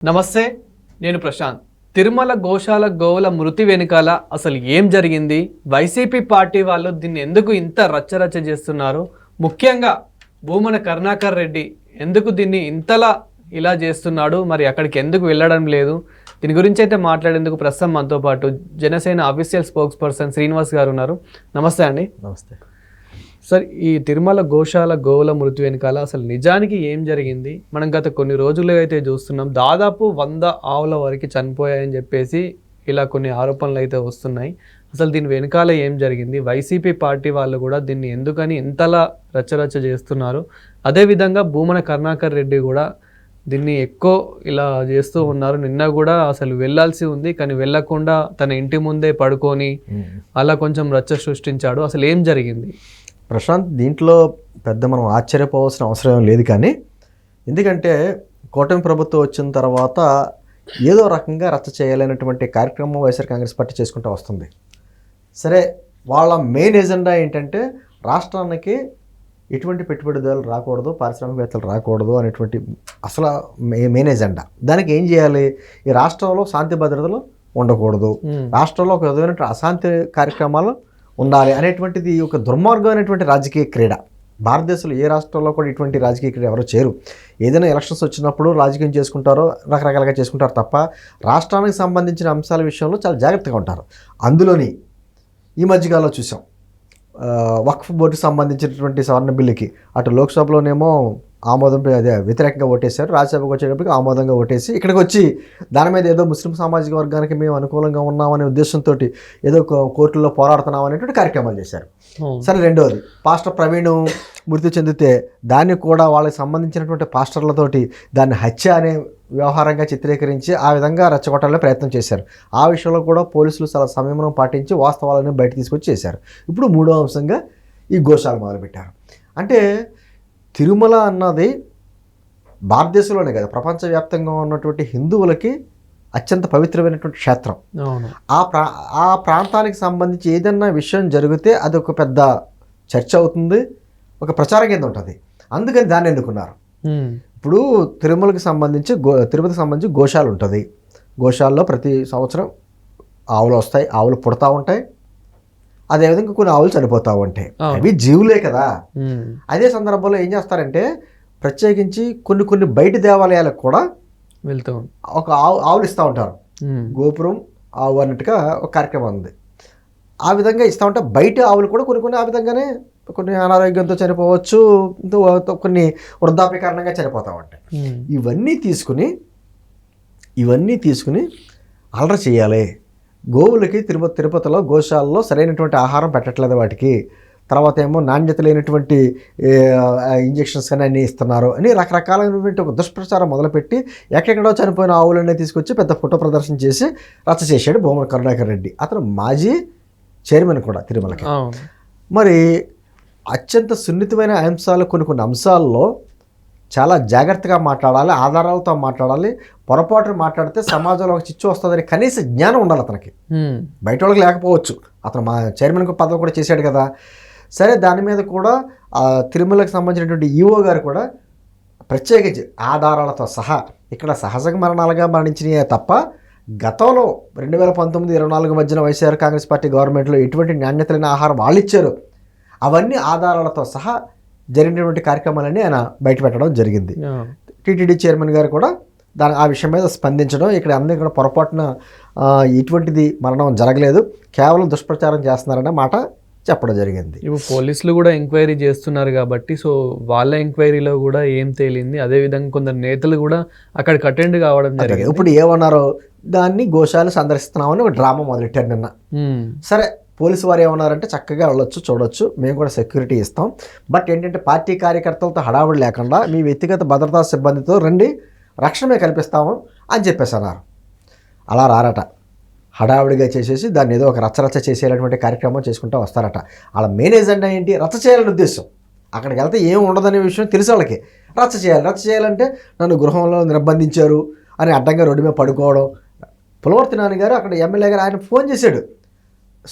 నమస్తే, నేను ప్రశాంత్. తిరుమల గోశాల గోవుల మృతి వెనుకాల అసలు ఏం జరిగింది? వైసీపీ పార్టీ వాళ్ళు దీన్ని ఎందుకు ఇంత రచ్చరచ్చ చేస్తున్నారు? ముఖ్యంగా భూమన కరుణాకర్ రెడ్డి ఎందుకు దీన్ని ఇంతలా ఇలా చేస్తున్నాడు? మరి అక్కడికి ఎందుకు వెళ్ళడం లేదు? దీని గురించి అయితే మాట్లాడేందుకు ప్రస్తుతం మనతో పాటు Janasena official spokes person Srinivas గారు ఉన్నారు. నమస్తే అండి. నమస్తే సార్, ఈ తిరుమల గోశాల గోవుల మృతి వెనకాల అసలు నిజానికి ఏం జరిగింది? మనం గత కొన్ని రోజులుగా అయితే చూస్తున్నాం, దాదాపు 100 ఆవుల వరకు చనిపోయాయని చెప్పేసి ఇలా కొన్ని ఆరోపణలు అయితే వస్తున్నాయి. అసలు దీని వెనకాల ఏం జరిగింది? వైసీపీ పార్టీ వాళ్ళు కూడా దీన్ని ఎందుకని ఇంతలా రచ్చరచ్చ చేస్తున్నారు? అదేవిధంగా భూమన కరుణాకర్ రెడ్డి కూడా దీన్ని ఎక్కువ ఇలా చేస్తూ ఉన్నారు. నిన్న కూడా అసలు వెళ్ళాల్సి ఉంది, కానీ వెళ్ళకుండా తన ఇంటి ముందే పడుకొని అలా కొంచెం రచ్చ సృష్టించాడు. అసలు ఏం జరిగింది? ప్రశాంత్, దీంట్లో పెద్ద మనం ఆశ్చర్యపోవాల్సిన అవసరం ఏం లేదు. కానీ ఎందుకంటే కూటమి ప్రభుత్వం వచ్చిన తర్వాత ఏదో రకంగా రచ్చ చేయాలనేటువంటి కార్యక్రమం వైఎస్ఆర్ కాంగ్రెస్ పార్టీ చేసుకుంటూ వస్తుంది. సరే, వాళ్ళ మెయిన్ ఎజెండా ఏంటంటే రాష్ట్రానికి ఎటువంటి పెట్టుబడిదారులు రాకూడదు, పారిశ్రామికవేత్తలు రాకూడదు అనేటువంటి అసలు మెయిన్ ఎజెండా. దానికి ఏం చేయాలి? ఈ రాష్ట్రంలో శాంతి భద్రతలు ఉండకూడదు, రాష్ట్రంలో ఒక విధమైన అశాంతి కార్యక్రమాలు ఉండాలి అనేటువంటిది ఒక దుర్మార్గమైనటువంటి రాజకీయ క్రీడ. భారతదేశంలో ఏ రాష్ట్రంలో కూడా ఇటువంటి రాజకీయ క్రీడ ఎవరో చేరు. ఏదైనా ఎలక్షన్స్ వచ్చినప్పుడు రాజకీయం చేసుకుంటారో రకరకాలుగా చేసుకుంటారు తప్ప రాష్ట్రానికి సంబంధించిన అంశాల విషయంలో చాలా జాగ్రత్తగా ఉంటారు. అందులోని ఈ మధ్యకాలంలో చూసాం, వక్ఫ్ బోర్డుకి సంబంధించినటువంటి సవరణ బిల్లుకి అటు లోక్సభలోనేమో ఆమోదం అదే వ్యతిరేకంగా ఓటేశారు, రాజ్యసభకు వచ్చేటప్పటికి ఆమోదంగా ఓటేసి ఇక్కడికి వచ్చి దాని మీద ఏదో ముస్లిం సామాజిక వర్గానికి మేము అనుకూలంగా ఉన్నామనే ఉద్దేశంతో ఏదో కోర్టుల్లో పోరాడుతున్నాం అనేటువంటి కార్యక్రమాలు చేశారు. సరే, రెండవది పాస్టర్ ప్రవీణ్ మృతి చెందితే దాన్ని కూడా వాళ్ళకి సంబంధించినటువంటి పాస్టర్లతోటి దాన్ని హత్య అనే వ్యవహారంగా చిత్రీకరించి ఆ విధంగా రెచ్చగొట్టాలని ప్రయత్నం చేశారు. ఆ విషయంలో కూడా పోలీసులు చాలా సంయమనం పాటించి వాస్తవాలను బయట తీసుకొచ్చి చేశారు. ఇప్పుడు మూడో అంశంగా ఈ గోశాల మొదలుపెట్టారు. అంటే తిరుమల అన్నది భారతదేశంలోనే కదా, ప్రపంచవ్యాప్తంగా ఉన్నటువంటి హిందువులకి అత్యంత పవిత్రమైనటువంటి క్షేత్రం. ఆ ప్రాంతానికి సంబంధించి ఏదైనా విషయం జరిగితే అది ఒక పెద్ద చర్చ అవుతుంది, ఒక ప్రచారం కింద ఉంటుంది. అందుకని దాన్ని ఎన్నుకున్నారు. ఇప్పుడు తిరుమలకి సంబంధించి తిరుపతికి సంబంధించి గోశాల ఉంటుంది. గోశాలలో ప్రతి సంవత్సరం ఆవులు వస్తాయి, ఆవులు పుడతా ఉంటాయి, అదేవిధంగా కొన్ని ఆవులు చనిపోతూ ఉంటాయి. అవి జీవులే కదా. అదే సందర్భంలో ఏం చేస్తారంటే ప్రత్యేకించి కొన్ని బయట దేవాలయాలకు కూడా వెళ్తూ ఒక ఆవులు ఇస్తూ ఉంటారు. గోపురం ఆవు అన్నట్టుగా ఒక కార్యక్రమం ఉంది. ఆ విధంగా ఇస్తూ ఉంటారు. బయట ఆవులు కూడా కొన్ని ఆ విధంగానే కొన్ని అనారోగ్యంతో చనిపోవచ్చు, కొన్ని వృద్ధాప్య కారణంగా చనిపోతూ ఉంటాయి. ఇవన్నీ తీసుకుని అలర చేయాలి. గోవులకి తిరుపతిలో గోశాలలో సరైనటువంటి ఆహారం పెట్టట్లేదు వాటికి. తర్వాత ఏమో నాణ్యత లేనటువంటి ఇంజెక్షన్స్ కానీ అన్నీ ఇస్తున్నారు అని రకరకాలైనటువంటి ఒక దుష్ప్రచారం మొదలుపెట్టి ఎక్కడెక్కడో చనిపోయిన ఆవులన్నీ తీసుకొచ్చి పెద్ద ఫోటో ప్రదర్శన చేసి రచ్చ చేశాడు భూమన కరుణాకర్ రెడ్డి. అతను మాజీ చైర్మన్ కూడా తిరుమలకి. మరి అత్యంత సున్నితమైన అంశాలు కొన్ని అంశాల్లో చాలా జాగ్రత్తగా మాట్లాడాలి, ఆధారాలతో మాట్లాడాలి. పొరపాటును మాట్లాడితే సమాజంలో ఒక చిచ్చు వస్తుందని కనీస జ్ఞానం ఉండాలి అతనికి. బయట వాళ్ళకి లేకపోవచ్చు, అతను మా చైర్మన్ పదవి కూడా చేశాడు కదా. సరే, దాని మీద కూడా తిరుమలకు సంబంధించినటువంటి ఈఓ గారు కూడా ప్రత్యేకించి ఆధారాలతో సహా ఇక్కడ సహజ మరణాలుగా మరణించినాయే తప్ప గతంలో 2019-24 మధ్యన వైఎస్ఆర్ కాంగ్రెస్ పార్టీ గవర్నమెంట్లో ఎటువంటి నాణ్యత లేని ఆహారం వాళ్ళు ఇచ్చారు, అవన్నీ ఆధారాలతో సహా జరిగినటువంటి కార్యక్రమాలన్నీ ఆయన బయటపెట్టడం జరిగింది. టీటీడీ చైర్మన్ గారు కూడా ఆ విషయం మీద స్పందించడం, ఇక్కడ అందరూ కూడా పొరపాటున ఇటువంటిది మరణం జరగలేదు, కేవలం దుష్ప్రచారం చేస్తున్నారనే మాట చెప్పడం జరిగింది. ఇప్పుడు పోలీసులు కూడా ఎంక్వైరీ చేస్తున్నారు కాబట్టి సో వాళ్ళ ఎంక్వైరీలో కూడా ఏం తేలింది. అదేవిధంగా కొందరు నేతలు కూడా అక్కడికి అటెండ్ కావడం జరిగింది. ఇప్పుడు ఏమన్నారో దాన్ని గోశాల సందర్శిస్తున్నామని ఒక డ్రామా మొదలెట్టారు నిన్న. సరే, పోలీసు వారు ఏమన్నారంటే చక్కగా వెళ్ళొచ్చు, చూడొచ్చు, మేము కూడా సెక్యూరిటీ ఇస్తాం, బట్ ఏంటంటే పార్టీ కార్యకర్తలతో హడావుడి లేకుండా మీ వ్యక్తిగత భద్రతా సిబ్బందితో రండి, రక్షణ కల్పిస్తాము అని చెప్పేసి అన్నారు. అలా రారట, హడావుడిగా చేసేసి దాన్ని ఏదో ఒక రచ్చరచ్చ చేసేటువంటి కార్యక్రమం చేసుకుంటూ వస్తారట. వాళ్ళ మెయిన్ ఎజెండా ఏంటి? రచ్చ చేయాలని ఉద్దేశం. అక్కడికి వెళ్తే ఏం ఉండదనే విషయం తెలిసి వాళ్ళకి రచ్చ చేయాలంటే నన్ను గృహంలో నిర్బంధించారు అని అడ్డంగా రోడ్డు మీద పడుకోవడం. పులవర్తి నాన్నగారు అక్కడ ఎమ్మెల్యే గారు ఆయన ఫోన్ చేశాడు,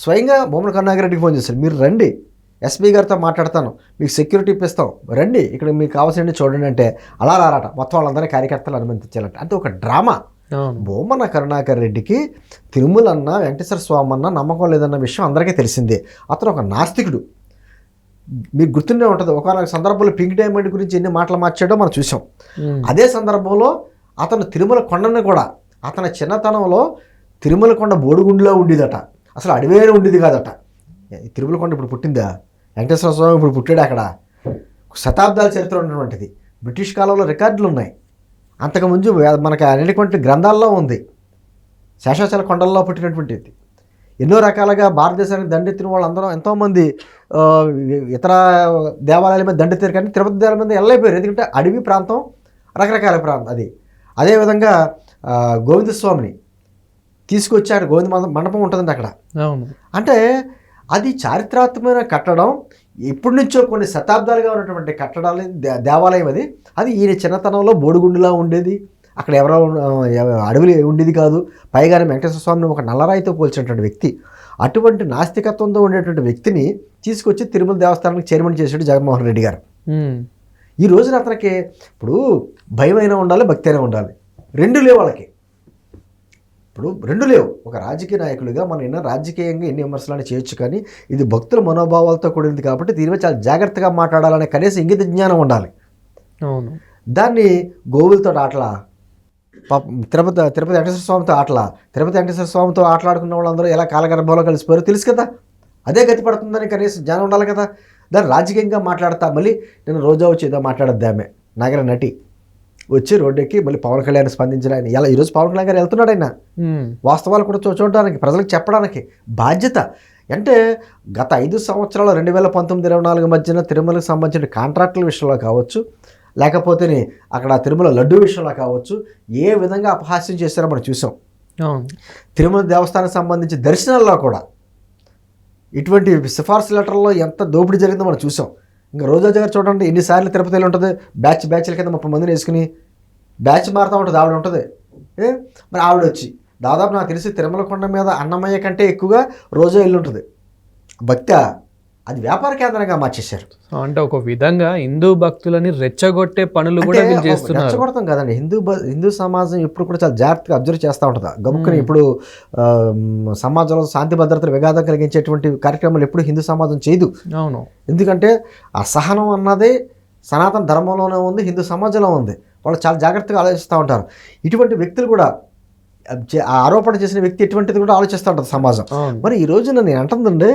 స్వయంగా భూమన కరుణాకర్ రెడ్డికి ఫోన్ చేశాడు, మీరు రండి, ఎస్పీ గారితో మాట్లాడతాను, మీకు సెక్యూరిటీ ఇప్పిస్తాం, రండి ఇక్కడ మీకు కావాల్సింది చూడండి అంటే అలా రారట, మొత్తం వాళ్ళందరినీ కార్యకర్తలు అనుమతించాలంట. అంటే ఒక డ్రామా. భూమన కరుణాకర్ రెడ్డికి తిరుమలన్న వెంకటేశ్వర స్వామి అన్న నమ్మకం లేదన్న విషయం అందరికీ తెలిసిందే. అతను ఒక నాస్తికుడు. మీకు గుర్తుండే ఉంటుంది, ఒకనొక సందర్భంలో పింక్ డైమండ్ గురించి ఎన్ని మాటలు మార్చాడో మనం చూసాం. అదే సందర్భంలో అతను తిరుమల కొండను కూడా, అతని చిన్నతనంలో తిరుమల కొండ బోడిగుండులో ఉండేదట, అసలు అడవేనే ఉండేది కాదట. తిరుమల కొండ ఇప్పుడు పుట్టిందా? వెంకటేశ్వర స్వామి ఇప్పుడు పుట్టాడు అక్కడ. శతాబ్దాల చరిత్ర ఉన్నటువంటిది, బ్రిటిష్ కాలంలో రికార్డులు ఉన్నాయి. అంతకుముందు మనకి అనేటువంటి గ్రంథాల్లో ఉంది. శేషాచల కొండల్లో పుట్టినటువంటిది. ఎన్నో రకాలుగా భారతదేశానికి దండెత్తిన వాళ్ళందరూ ఎంతోమంది ఇతర దేవాలయాల మీద దండెత్తారు, కానీ తిరుపతి దేవాలయం మీద వెళ్ళైపోయారు. ఎందుకంటే అడవి ప్రాంతం, రకరకాల ప్రాంతం అది. అదేవిధంగా గోవిందస్వామిని తీసుకొచ్చాడు, గోవింద మండపం ఉంటుందండి అక్కడ. అంటే అది చారిత్రాత్మకమైన కట్టడం, ఇప్పటి నుంచో కొన్ని శతాబ్దాలుగా ఉన్నటువంటి కట్టడాలు, దేవాలయం అది. అది ఈయన చిన్నతనంలో బోడిగుండులా ఉండేది, అక్కడ ఎవరో అడవులు ఉండేది కాదు. పైగానే వెంకటేశ్వర స్వామిని ఒక నల్లరాయితో పోల్చినటువంటి వ్యక్తి, అటువంటి నాస్తికత్వంతో ఉండేటువంటి వ్యక్తిని తీసుకొచ్చి తిరుమల దేవస్థానానికి చైర్మన్ చేశాడు జగన్మోహన్ రెడ్డి గారు. ఈ రోజున అతనికి ఇప్పుడు భయం అయినా ఉండాలి, భక్తి అయినా ఉండాలి, రెండు లేవు వాళ్ళకి. ఇప్పుడు రెండు లేవు. ఒక రాజకీయ నాయకులుగా మనం ఎన్నో రాజకీయంగా ఎన్ని విమర్శలు చేయొచ్చు, కానీ ఇది భక్తుల మనోభావాలతో కూడింది కాబట్టి దీని మీద చాలా జాగ్రత్తగా మాట్లాడాలనే కనీసం ఇంగిత జ్ఞానం ఉండాలి. అవును. దాన్ని గోవులతో ఆటలా, తిరుపతి వెంకటేశ్వర స్వామితో ఆటలా, తిరుపతి వెంకటేశ్వర స్వామితో ఆటలాడుకున్న వాళ్ళందరూ ఎలా కాలగర్భంలో కలిసిపోయారో తెలుసు కదా. అదే గతి పడుతుందని కనీసం జ్ఞానం ఉండాలి కదా. దాన్ని రాజకీయంగా మాట్లాడతా మళ్ళీ నేను రోజా వచ్చి ఏదో మాట్లాడద్దామే, నగర నటి వచ్చి రోడ్డెక్కి మళ్ళీ పవన్ కళ్యాణ్ స్పందించిన ఆయన ఇలా ఈరోజు పవన్ కళ్యాణ్ గారు వెళ్తున్నాడు. ఆయన వాస్తవాలు కూడా చూడడానికి, ప్రజలకు చెప్పడానికి బాధ్యత. అంటే గత 5 సంవత్సరాలు 2019-24 మధ్యన తిరుమలకు సంబంధించిన కాంట్రాక్టుల విషయంలో కావచ్చు, లేకపోతే అక్కడ తిరుమల లడ్డు విషయంలో కావచ్చు, ఏ విధంగా అపహాస్యం చేశారో మనం చూసాం. తిరుమల దేవస్థానానికి సంబంధించి దర్శనాల్లో కూడా ఇటువంటి సిఫార్సు లెటర్లో ఎంత దోపిడీ జరిగిందో మనం చూసాం. ఇంకా రోజా గారు చూడండి ఎన్నిసార్లు తిరుపతిలో ఉంటుంది, బ్యాచ్ల కింద 30 మందిని వేసుకుని బ్యాచ్ మారుతూ ఉంటుంది. ఆవిడ ఉంటుంది, మరి ఆవిడ వచ్చి దాదాపు నాకు తెలిసి తిరుమల కొండ మీద అన్నమయ్య కంటే ఎక్కువగా రోజా ఇల్లు ఉంటుంది. భక్తి అది వ్యాపార కేంద్రంగా మార్చేశారు. అంటే ఒక విధంగా హిందూ భక్తులని రెచ్చగొట్టే పనులు కూడా చేస్తున్నారు. రెచ్చగొడతాం కదండి. హిందూ సమాజం ఎప్పుడు కూడా చాలా జాగ్రత్తగా అబ్జర్వ్ చేస్తూ ఉంటుంది. గబుక్కుని ఇప్పుడు సమాజంలో శాంతి భద్రతలు విఘాతం కలిగించేటువంటి కార్యక్రమాలు ఎప్పుడు హిందూ సమాజం చేయదు. అవును. ఎందుకంటే అసహనం అన్నది సనాతన ధర్మంలోనే ఉంది, హిందూ సమాజంలో ఉంది. వాళ్ళు చాలా జాగ్రత్తగా ఆలోచిస్తూ ఉంటారు. ఇటువంటి వ్యక్తులు కూడా ఆరోపణ చేసిన వ్యక్తి ఎటువంటిది కూడా ఆలోచిస్తూ ఉంటుంది సమాజం. మరి ఈ రోజున నేను అంటుందండి,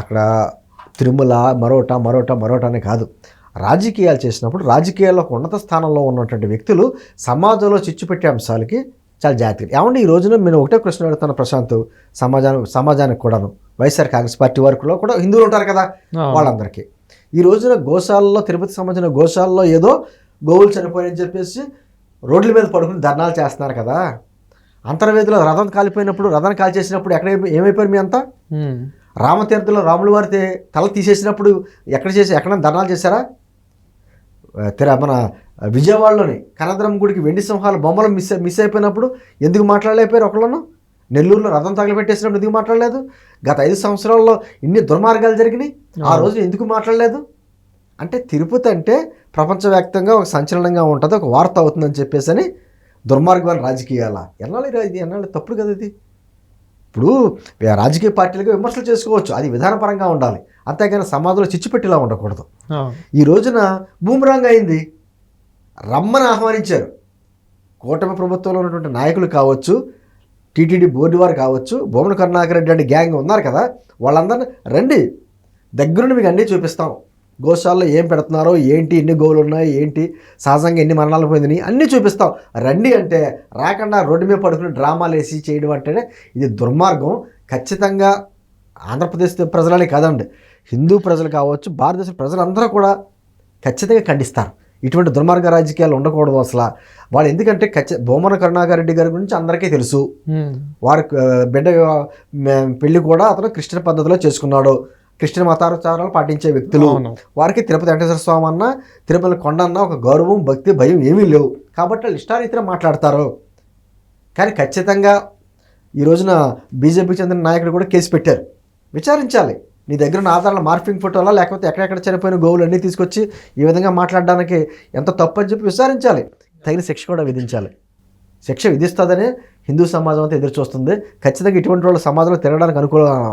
అక్కడ తిరుమల మరోట అనే కాదు, రాజకీయాలు చేసినప్పుడు రాజకీయాల్లో ఉన్నత స్థానంలో ఉన్నటువంటి వ్యక్తులు సమాజంలో చిచ్చు పెట్టే అంశాలకి చాలా జాగ్రత్తగా. ఏమంటే ఈ రోజున నేను ఒకటే ప్రశ్న అడుగుతాను ప్రశాంత్, సమాజానికి కూడాను, వైఎస్ఆర్ కాంగ్రెస్ పార్టీ వరకులో కూడా హిందువులు ఉంటారు కదా, వాళ్ళందరికీ ఈ రోజున గోశాలలో, తిరుపతికి సంబంధించిన గోశాలలో ఏదో గోవులు చనిపోయాయని చెప్పేసి రోడ్ల మీద పడుకుని ధర్నాలు చేస్తున్నారు కదా. అంతర్వేదిలో రథం కాలిపోయినప్పుడు, రథాన్ని కాల్ చేసినప్పుడు ఏమైపోయారు మీ అంతా? రామతీర్థంలో రాముల వారి తల తీసేసినప్పుడు ఎక్కడ ధర్నాలు చేశారా? మన విజయవాడలోని కనకదుర్గ గుడికి వెండి సింహాలు బొమ్మలు మిస్ అయిపోయినప్పుడు ఎందుకు మాట్లాడలేకపోయారు ఒకళ్ళను? నెల్లూరులో రథం తగలబెట్టేసినప్పుడు ఎందుకు మాట్లాడలేదు? గత 5 సంవత్సరాల్లో ఇన్ని దుర్మార్గాలు జరిగినాయి, ఆ రోజు ఎందుకు మాట్లాడలేదు? అంటే తిరుపతి అంటే ప్రపంచవ్యాప్తంగా ఒక సంచలనంగా ఉంటుంది, ఒక వార్త అవుతుందని చెప్పేసి అని దుర్మార్గమైన రాజకీయాల ఎన్నాళ్ళు తప్పుడు కదా ఇది. ఇప్పుడు రాజకీయ పార్టీలుగా విమర్శలు చేసుకోవచ్చు, అది విధానపరంగా ఉండాలి, అంతేగాని సమాజంలో చిచ్చుపెట్టిలా ఉండకూడదు. ఈ రోజున బూమరాంగ్ అయింది. రమ్మని ఆహ్వానించారు కూటమి ప్రభుత్వంలో ఉన్నటువంటి నాయకులు కావచ్చు, టీటీడీ బోర్డు వారు కావచ్చు, భూమన కరుణాకర్ రెడ్డి అంటే గ్యాంగ్ ఉన్నారు కదా, వాళ్ళందరినీ రండి, దగ్గరుండి మీకు అన్నీ చూపిస్తాం, గోశాలలో ఏం పెడుతున్నారో ఏంటి, ఎన్ని గోవులు ఉన్నాయి ఏంటి, సహజంగా ఎన్ని మరణాలు పోయిందని అన్నీ చూపిస్తాం రండి అంటే రాకుండా రోడ్డు మీద పడుకుని డ్రామాలు వేసి చేయడం అంటేనే ఇది దుర్మార్గం. ఖచ్చితంగా ఆంధ్రప్రదేశ్ ప్రజలనే కాదండి, హిందూ ప్రజలు కావచ్చు, భారతదేశ ప్రజలందరూ కూడా ఖచ్చితంగా ఖండిస్తారు. ఇటువంటి దుర్మార్గ రాజకీయాలు ఉండకూడదు అసలు. వాళ్ళు ఎందుకంటే భూమన కరుణాకర్ రెడ్డి గారి గురించి అందరికీ తెలుసు. వారి బిడ్డ పెళ్లి కూడా అతను క్రిస్టియన్ పద్ధతిలో చేసుకున్నాడు. క్రిస్టియన్ మతాచారాలు పాటించే వ్యక్తులు, వారికి తిరుపతి వెంకటేశ్వర స్వామి అన్న, తిరుమల కొండ అన్న ఒక గౌరవం, భక్తి, భయం ఏమీ లేవు. కాబట్టి వాళ్ళు ఇష్టారీతిగా మాట్లాడతారు. కానీ ఖచ్చితంగా ఈ రోజున బీజేపీకి చెందిన నాయకుడు కూడా కేసు పెట్టారు, విచారించాలి. నీ దగ్గర ఉన్న ఆధారాల మార్ఫింగ్ ఫోటోలా లేకపోతే ఎక్కడెక్కడ చనిపోయిన గోవులు అన్నీ తీసుకొచ్చి ఈ విధంగా మాట్లాడడానికి ఎంత తప్పు అని చెప్పి విచారించాలి, తగిన శిక్ష కూడా విధించాలి. శిక్ష విధిస్తుందనే హిందూ సమాజం అంతా ఎదురు చూస్తుంది. ఖచ్చితంగా ఇటువంటి వాళ్ళ సమాజంలో తిరగడానికి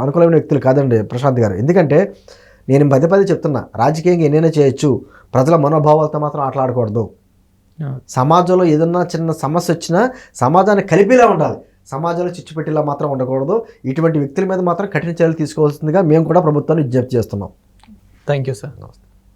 అనుకూలమైన వ్యక్తులు కాదండి ప్రశాంత్ గారు. ఎందుకంటే నేను పదే చెప్తున్నా, రాజకీయంగా ఎన్నైనా చేయొచ్చు, ప్రజల మనోభావాలతో మాత్రం ఆటలాడకూడదు. సమాజంలో ఏదన్నా చిన్న సమస్య వచ్చినా సమాజాన్ని కలిపేలా ఉండాలి, సమాజంలో చిచ్చుపెట్టేలా మాత్రం ఉండకూడదు. ఇటువంటి వ్యక్తుల మీద మాత్రం కఠిన చర్యలు తీసుకోవాల్సిందిగా మేము కూడా ప్రభుత్వాన్ని విజ్ఞప్తి చేస్తున్నాం. Thank you sir.